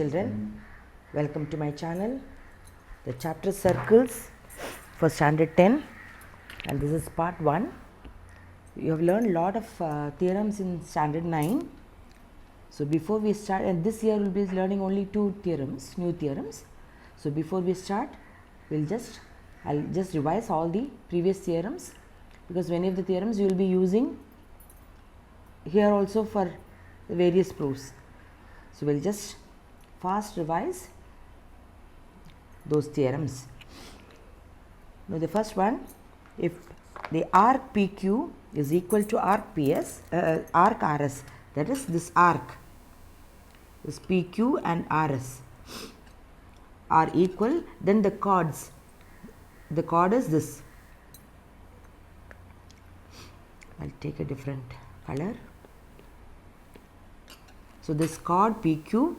children, welcome to my channel. The chapter circles for standard 10 and this is part 1. You have learned a lot of theorems in standard 9. So before we start, and this year we will be learning only 2 theorems, new theorems. So before we start, I'll just revise all the previous theorems, because many of the theorems you will be using here also for various proofs. So we'll just fast revise those theorems. Now the first one, if the arc PQ is equal to arc PS, arc RS, that is this arc, this PQ and RS are equal, then the chord is this. I'll take a different color. So this chord PQ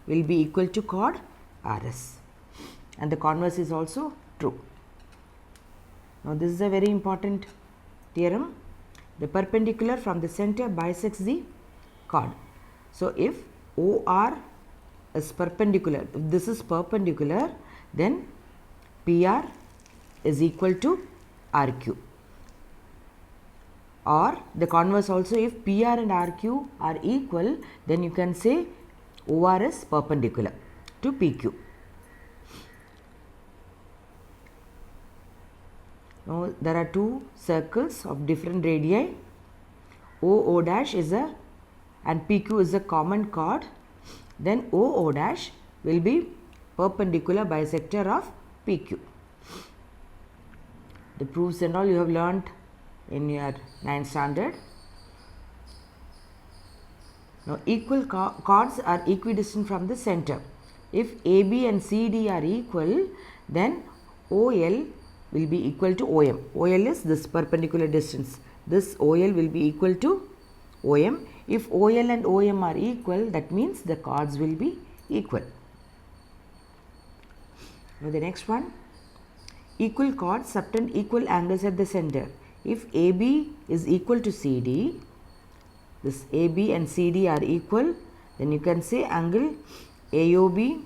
will be equal to chord RS, and the converse is also true. Now this is a very important theorem. The perpendicular from the center bisects the chord. So if OR is perpendicular, if this is perpendicular, then PR is equal to RQ. Or the converse also, if PR and RQ are equal, then you can say OR is perpendicular to PQ. Now there are 2 circles of different radii. OO dash is and PQ is a common chord. Then OO dash will be perpendicular bisector of PQ. The proofs and all you have learnt in your 9th standard. Now equal chords are equidistant from the center. If AB and CD are equal, then OL will be equal to OM. OL is this perpendicular distance. This OL will be equal to OM. If OL and OM are equal, that means the chords will be equal. Now the next one, equal chords subtend equal angles at the center. If AB is equal to CD, this AB and CD are equal, then you can say angle AOB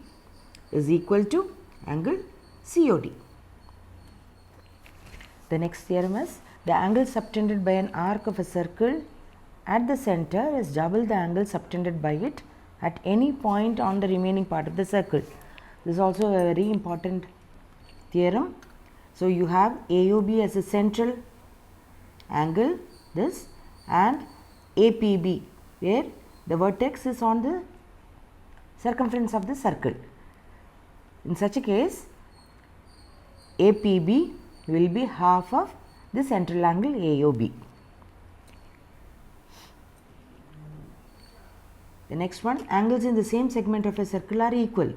is equal to angle COD. The next theorem is, the angle subtended by an arc of a circle at the center is double the angle subtended by it at any point on the remaining part of the circle. This is also a very important theorem. So you have AOB as a central angle, this, and APB, where the vertex is on the circumference of the circle. In such a case, APB will be half of the central angle AOB. The next one, angles in the same segment of a circle are equal.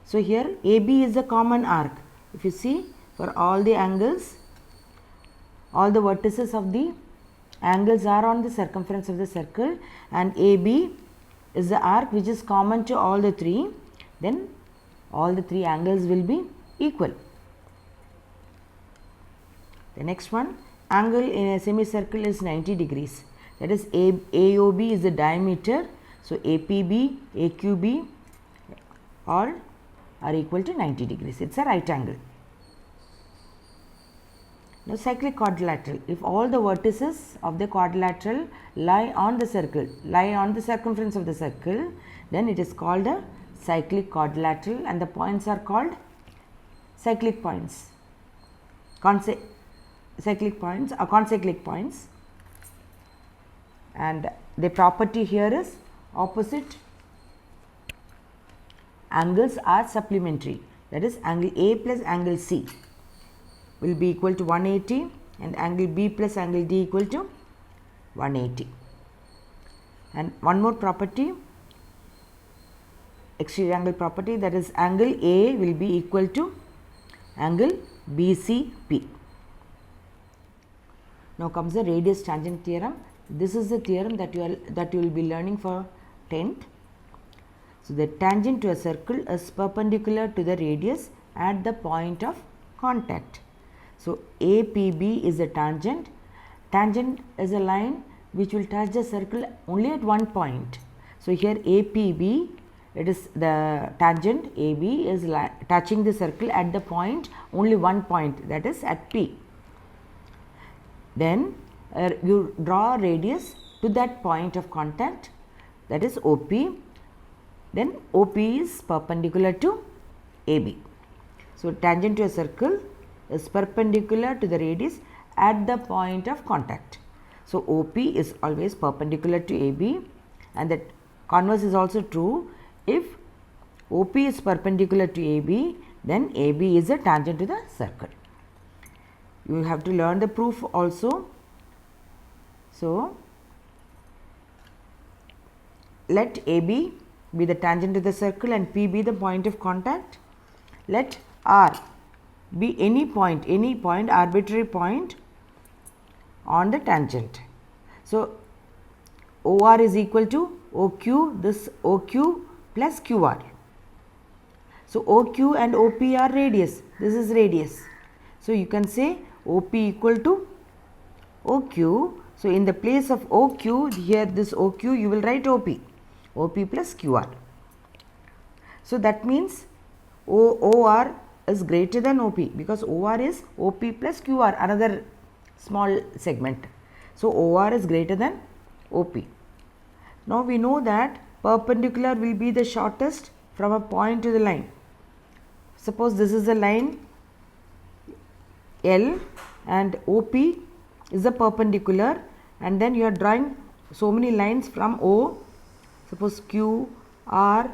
So here AB is the common arc. If you see, for all the angles, all the vertices of the angles are on the circumference of the circle, and AB is the arc which is common to all the 3, then all the 3 angles will be equal. The next one, angle in a semicircle is 90 degrees. That is AOB is the diameter. So APB, AQB all are equal to 90 degrees. It's a right angle. Now cyclic quadrilateral. If all the vertices of the quadrilateral lie on the circle, lie on the circumference of the circle, then it is called a cyclic quadrilateral, and the points are called cyclic points. Cyclic points or concyclic points, and the property here is opposite angles are supplementary. That is, angle A plus angle C will be equal to 180, and angle B plus angle D equal to 180. And one more property, exterior angle property, that is angle A will be equal to angle BCP. Now comes the radius tangent theorem. This is the theorem that you will be learning for 10th. So the tangent to a circle is perpendicular to the radius at the point of contact. So APB is a tangent. Tangent is a line which will touch the circle only at one point. So here APB it is the tangent AB is touching the circle at the point, only one point, that is at P. Then you draw a radius to that point of contact, that is OP. Then OP is perpendicular to AB. So, tangent to a circle is perpendicular to the radius at the point of contact. So, OP is always perpendicular to AB, and that converse is also true. If OP is perpendicular to AB, then AB is a tangent to the circle. You will have to learn the proof also. So, let AB be the tangent to the circle and P be the point of contact. Let R be any point, arbitrary point on the tangent. So, OR is equal to OQ, this OQ plus QR. So, OQ and OP are radius, this is radius. So, you can say OP equal to OQ. So, in the place of OQ, here this OQ you will write OP plus QR. So, that means OR is greater than OP, because OR is OP plus QR, another small segment. So, OR is greater than OP. Now, we know that perpendicular will be the shortest from a point to the line. Suppose this is a line L and OP is a perpendicular, and then you are drawing so many lines from O. Suppose Q, R,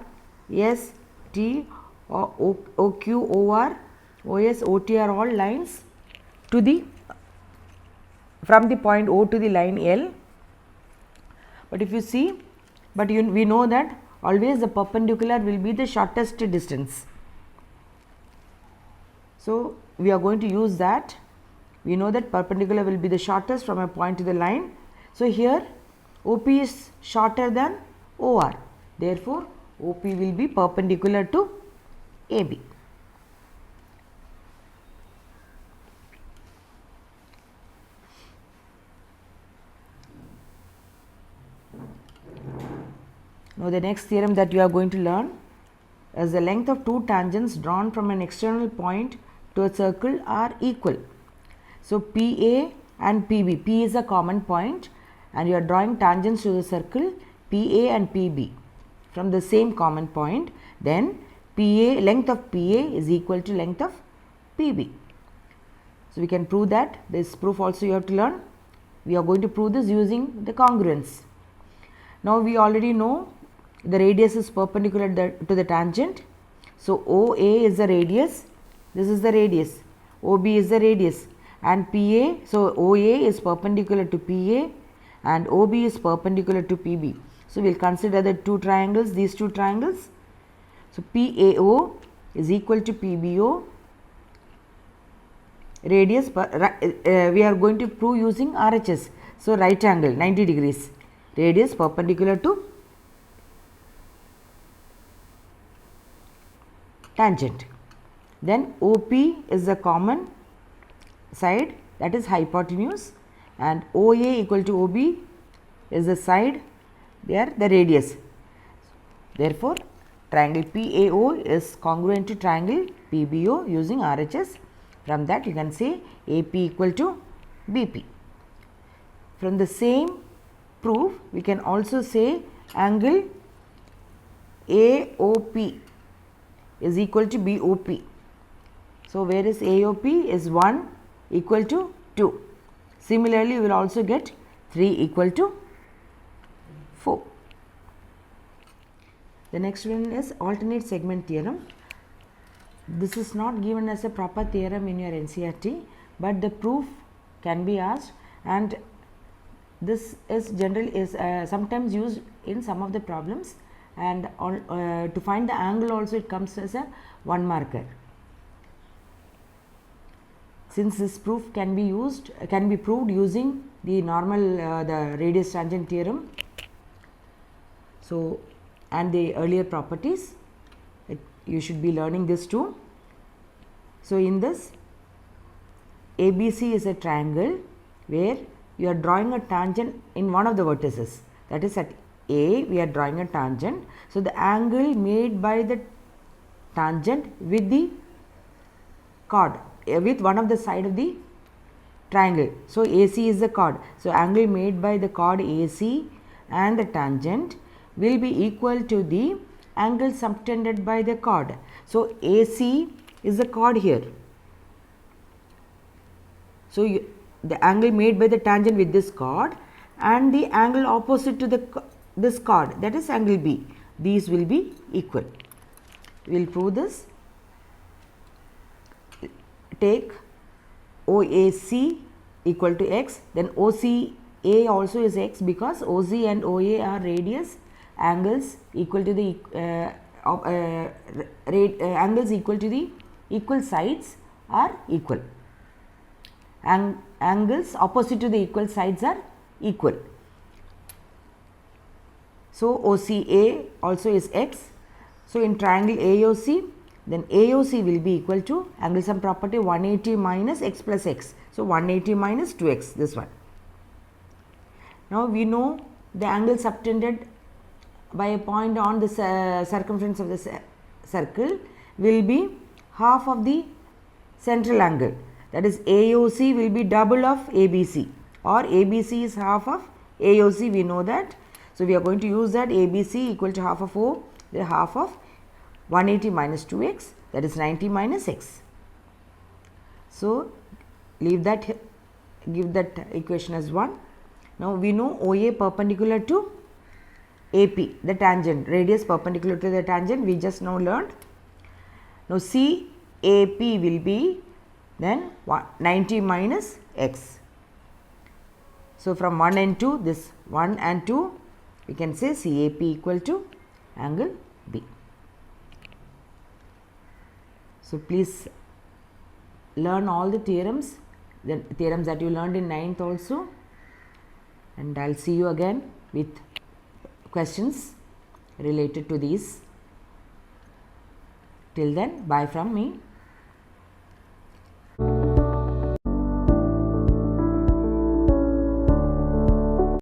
S, T, or OQ, OR, OS, OT are all lines to the from the point O to the line L. But if you see, we know that always the perpendicular will be the shortest distance. So, we are going to use that. We know that perpendicular will be the shortest from a point to the line. So, here OP is shorter than OR. Therefore, OP will be perpendicular to AB. Now, the next theorem that you are going to learn is the length of two tangents drawn from an external point to a circle are equal. So, PA and PB, P is a common point and you are drawing tangents to the circle PA and PB from the same common point, then length of PA is equal to length of PB. So, we can prove that. This proof also you have to learn. We are going to prove this using the congruence. Now, we already know the radius is perpendicular to the tangent. So, OA is the radius, this is the radius, OB is the radius, and PA. So, OA is perpendicular to PA and OB is perpendicular to PB. So, we will consider the two triangles, these two triangles. So, PAO is equal to PBO, radius we are going to prove using RHS. So, right angle 90 degrees, radius perpendicular to tangent. Then OP is the common side, that is hypotenuse, and OA equal to OB is the side, they are the radius. Therefore, triangle PAO is congruent to triangle PBO using RHS. From that you can say AP equal to BP. From the same proof we can also say angle AOP is equal to BOP. So, where is AOP is 1 equal to 2. Similarly, we will also get 3 equal to 4. The next one is alternate segment theorem. This is not given as a proper theorem in your NCERT, but the proof can be asked, and this is sometimes used in some of the problems, and to find the angle also it comes as a 1 marker. Since this proof can be proved using the normal the radius tangent theorem, so and the earlier properties, you should be learning this too. So, in this ABC is a triangle where you are drawing a tangent in one of the vertices, that is at A, we are drawing a tangent. So, the angle made by the tangent with the chord, with one of the side of the triangle. So, AC is the chord. So, angle made by the chord AC and the tangent will be equal to the angle subtended by the chord. So, AC is the chord here. So, the angle made by the tangent with this chord and the angle opposite to this chord, that is angle B, these will be equal. We will prove this. Take OAC equal to x, then OCA also is x, because OC and OA are radius angles equal to the angles equal to the equal sides are equal. Angles opposite to the equal sides are equal. So, OCA also is x. So, in triangle AOC, then AOC will be equal to angle sum property 180 minus x plus x. So, 180 minus 2x, this one. Now, we know the angle subtended by a point on the circumference of the circle will be half of the central angle, that is AOC will be double of ABC, or ABC is half of AOC, we know that. So, we are going to use that ABC equal to half of O, the half of 180 minus 2x, that is 90 minus x. So, leave that, give that equation as 1. Now, we know OA perpendicular to AP, the tangent, radius perpendicular to the tangent, we just now learned. Now, CAP will be then 90 minus x. So, from 1 and 2, this 1 and 2, we can say CAP equal to angle B. So, please learn all the theorems that you learned in 9th also, and I will see you again with questions related to these. Till then, bye from me.